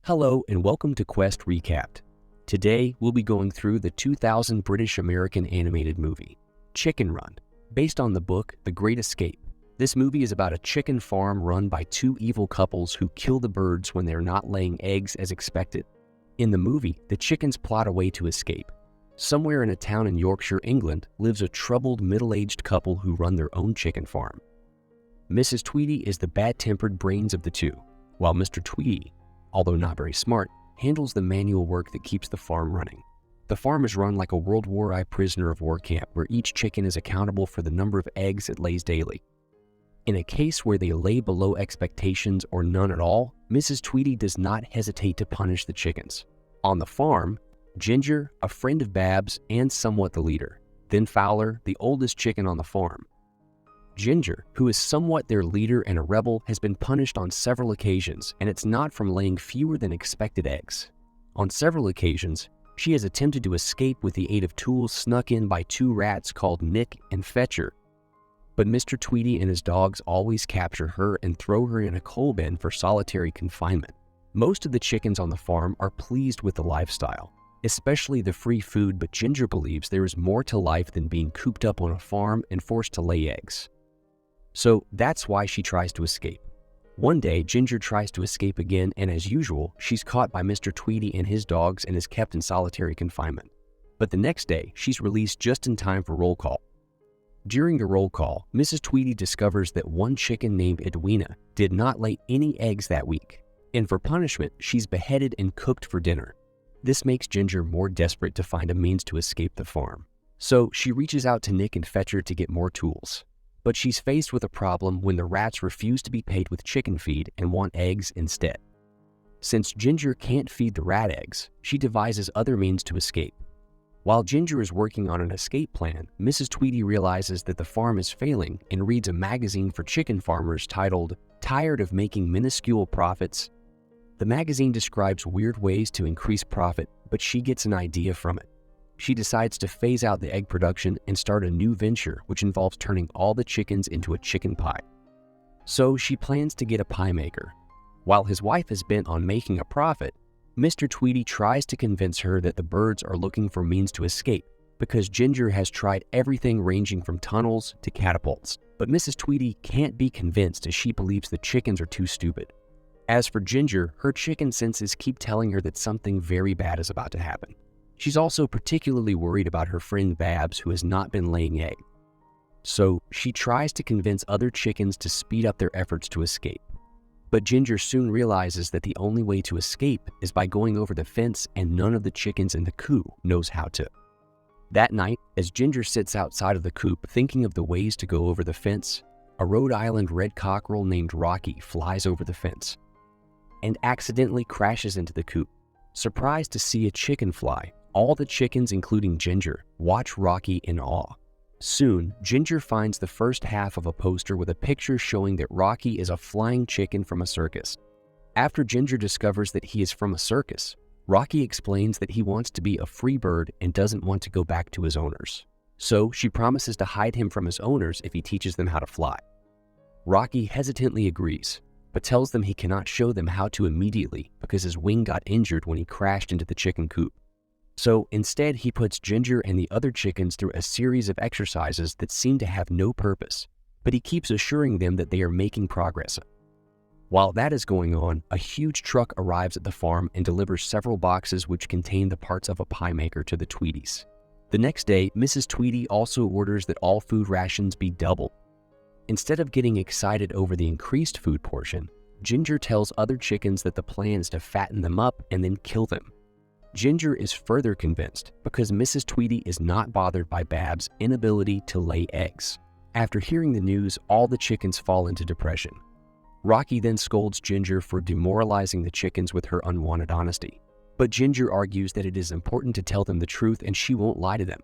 Hello and welcome to Quest Recapped. Today we'll be going through the 2000 British-American animated movie, Ch1ck3n Run, based on the book The Great Escape. This movie is about a chicken farm run by two evil couples who kill the birds when they're not laying eggs as expected. In the movie, the chickens plot a way to escape. Somewhere in a town in Yorkshire, England, lives a troubled middle-aged couple who run their own chicken farm. Mrs. Tweedy is the bad-tempered brains of the two, while Mr. Tweedy, although not very smart, handles the manual work that keeps the farm running. The farm is run like a World War I prisoner of war camp where each chicken is accountable for the number of eggs it lays daily. In a case where they lay below expectations or none at all, Mrs. Tweedy does not hesitate to punish the chickens. On the farm, Ginger, a friend of Babs and somewhat the leader, then Fowler, the oldest chicken on the farm. Ginger, who is somewhat their leader and a rebel, has been punished on several occasions, and it's not from laying fewer than expected eggs. On several occasions, she has attempted to escape with the aid of tools snuck in by two rats called Ch1ck and Fetcher. But Mr. Tweedy and his dogs always capture her and throw her in a coal bin for solitary confinement. Most of the chickens on the farm are pleased with the lifestyle, especially the free food, but Ginger believes there is more to life than being cooped up on a farm and forced to lay eggs. So that's why she tries to escape. One day, Ginger tries to escape again, and as usual, she's caught by Mr. Tweedy and his dogs and is kept in solitary confinement. But the next day, she's released just in time for roll call. During the roll call, Mrs. Tweedy discovers that one chicken named Edwina did not lay any eggs that week, and for punishment, she's beheaded and cooked for dinner. This makes Ginger more desperate to find a means to escape the farm. So she reaches out to Ch1ck and Fetcher to get more tools. But she's faced with a problem when the rats refuse to be paid with chicken feed and want eggs instead. Since Ginger can't feed the rat eggs, she devises other means to escape. While Ginger is working on an escape plan, Mrs. Tweedy realizes that the farm is failing and reads a magazine for chicken farmers titled, "Tired of Making Minuscule Profits?" The magazine describes weird ways to increase profit, but she gets an idea from it. She decides to phase out the egg production and start a new venture which involves turning all the chickens into a chicken pie. So she plans to get a pie maker. While his wife is bent on making a profit, Mr. Tweedy tries to convince her that the birds are looking for means to escape because Ginger has tried everything ranging from tunnels to catapults. But Mrs. Tweedy can't be convinced as she believes the chickens are too stupid. As for Ginger, her chicken senses keep telling her that something very bad is about to happen. She's also particularly worried about her friend Babs, who has not been laying eggs. So she tries to convince other chickens to speed up their efforts to escape. But Ginger soon realizes that the only way to escape is by going over the fence, and none of the chickens in the coop knows how to. That night, as Ginger sits outside of the coop thinking of the ways to go over the fence, a Rhode Island red cockerel named Rocky flies over the fence and accidentally crashes into the coop. Surprised to see a chicken fly, all the chickens, including Ginger, watch Rocky in awe. Soon, Ginger finds the first half of a poster with a picture showing that Rocky is a flying chicken from a circus. After Ginger discovers that he is from a circus, Rocky explains that he wants to be a free bird and doesn't want to go back to his owners. So she promises to hide him from his owners if he teaches them how to fly. Rocky hesitantly agrees, but tells them he cannot show them how to immediately because his wing got injured when he crashed into the chicken coop. So instead, he puts Ginger and the other chickens through a series of exercises that seem to have no purpose, but he keeps assuring them that they are making progress. While that is going on, a huge truck arrives at the farm and delivers several boxes which contain the parts of a pie maker to the Tweedies. The next day, Mrs. Tweedy also orders that all food rations be doubled. Instead of getting excited over the increased food portion, Ginger tells other chickens that the plan is to fatten them up and then kill them. Ginger is further convinced because Mrs. Tweedy is not bothered by Babs' inability to lay eggs. After hearing the news, all the chickens fall into depression. Rocky then scolds Ginger for demoralizing the chickens with her unwanted honesty. But Ginger argues that it is important to tell them the truth and she won't lie to them.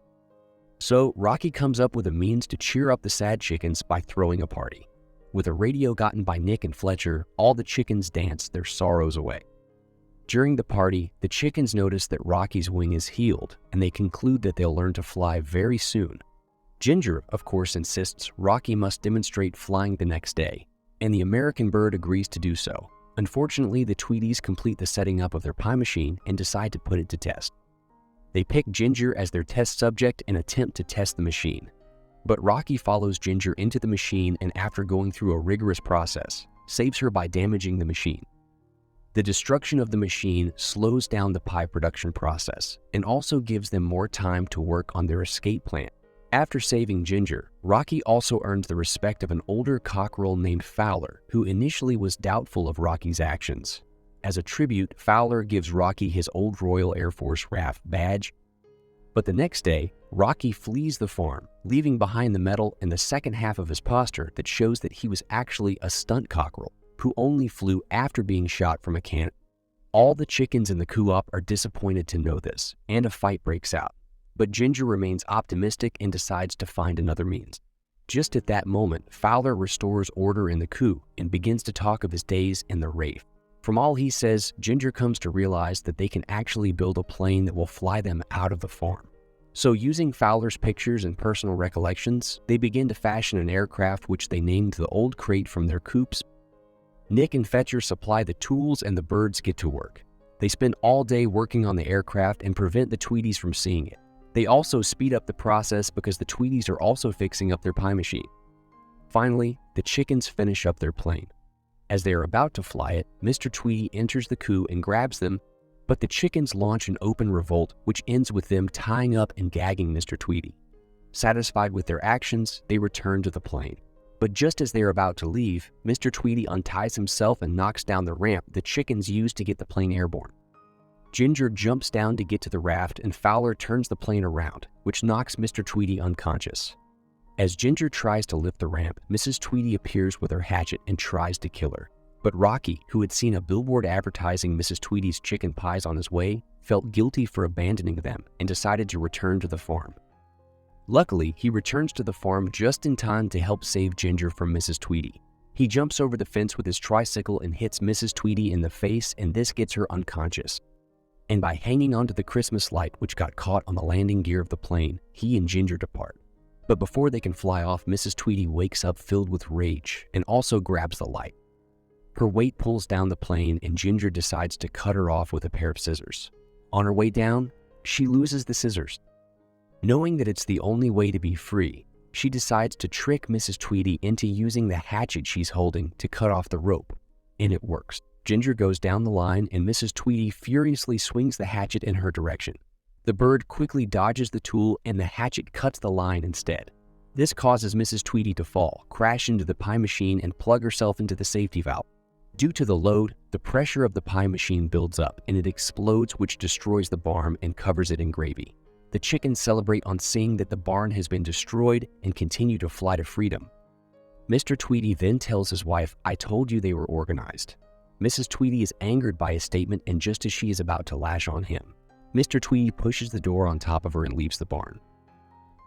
So Rocky comes up with a means to cheer up the sad chickens by throwing a party. With a radio gotten by Ch1ck and Fletcher, all the chickens dance their sorrows away. During the party, the chickens notice that Rocky's wing is healed, and they conclude that they'll learn to fly very soon. Ginger, of course, insists Rocky must demonstrate flying the next day, and the American bird agrees to do so, Unfortunately, the Tweedies complete the setting up of their pie machine and decide to put it to test. They pick Ginger as their test subject and attempt to test the machine. But Rocky follows Ginger into the machine and, after going through a rigorous process, saves her by damaging the machine. The destruction of the machine slows down the pie production process and also gives them more time to work on their escape plan. After saving Ginger, Rocky also earns the respect of an older cockerel named Fowler, who initially was doubtful of Rocky's actions. As a tribute, Fowler gives Rocky his old Royal Air Force RAF badge. But the next day, Rocky flees the farm, leaving behind the medal and the second half of his poster that shows that he was actually a stunt cockerel who only flew after being shot from a cannon. All the chickens in the co-op are disappointed to know this, and a fight breaks out. But Ginger remains optimistic and decides to find another means. Just at that moment, Fowler restores order in the coup and begins to talk of his days in the RAF. From all he says, Ginger comes to realize that they can actually build a plane that will fly them out of the farm. So using Fowler's pictures and personal recollections, they begin to fashion an aircraft which they named the Old Crate from their coops. Nick and Fetcher supply the tools and the birds get to work. They spend all day working on the aircraft and prevent the Tweedies from seeing it. They also speed up the process because the Tweedies are also fixing up their pie machine. Finally, the chickens finish up their plane. As they are about to fly it, Mr. Tweedy enters the coup and grabs them, but the chickens launch an open revolt which ends with them tying up and gagging Mr. Tweedy. Satisfied with their actions, they return to the plane. But just as they are about to leave, Mr. Tweedy unties himself and knocks down the ramp the chickens use to get the plane airborne. Ginger jumps down to get to the raft and Fowler turns the plane around, which knocks Mr. Tweedy unconscious. As Ginger tries to lift the ramp, Mrs. Tweedy appears with her hatchet and tries to kill her. But Rocky, who had seen a billboard advertising Mrs. Tweedy's chicken pies on his way, felt guilty for abandoning them and decided to return to the farm. Luckily, he returns to the farm just in time to help save Ginger from Mrs. Tweedy. He jumps over the fence with his tricycle and hits Mrs. Tweedy in the face, and this gets her unconscious. And by hanging onto the Christmas light which got caught on the landing gear of the plane, he and Ginger depart. But before they can fly off, Mrs. Tweedy wakes up filled with rage and also grabs the light. Her weight pulls down the plane and Ginger decides to cut her off with a pair of scissors. On her way down, she loses the scissors. Knowing that it's the only way to be free, she decides to trick Mrs. Tweedy into using the hatchet she's holding to cut off the rope, and it works. Ginger goes down the line and Mrs. Tweedy furiously swings the hatchet in her direction. The bird quickly dodges the tool and the hatchet cuts the line instead. This causes Mrs. Tweedy to fall, crash into the pie machine, and plug herself into the safety valve. Due to the load, the pressure of the pie machine builds up and it explodes, which destroys the barn and covers it in gravy. The chickens celebrate on seeing that the barn has been destroyed and continue to fly to freedom. Mr. Tweedy then tells his wife, "I told you they were organized." Mrs. Tweedy is angered by his statement, and just as she is about to lash on him, Mr. Tweedy pushes the door on top of her and leaves the barn.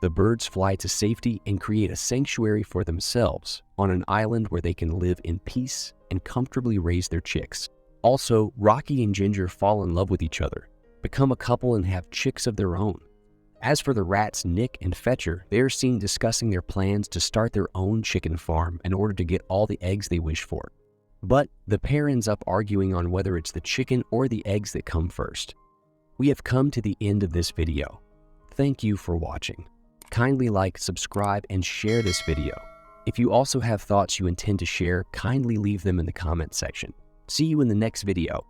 The birds fly to safety and create a sanctuary for themselves on an island where they can live in peace and comfortably raise their chicks. Also, Rocky and Ginger fall in love with each other, become a couple, and have chicks of their own. As for the rats, Nick and Fetcher, they are seen discussing their plans to start their own chicken farm in order to get all the eggs they wish for. But the pair ends up arguing on whether it's the chicken or the eggs that come first. We have come to the end of this video. Thank you for watching. Kindly like, subscribe, and share this video. If you also have thoughts you intend to share, kindly leave them in the comment section. See you in the next video.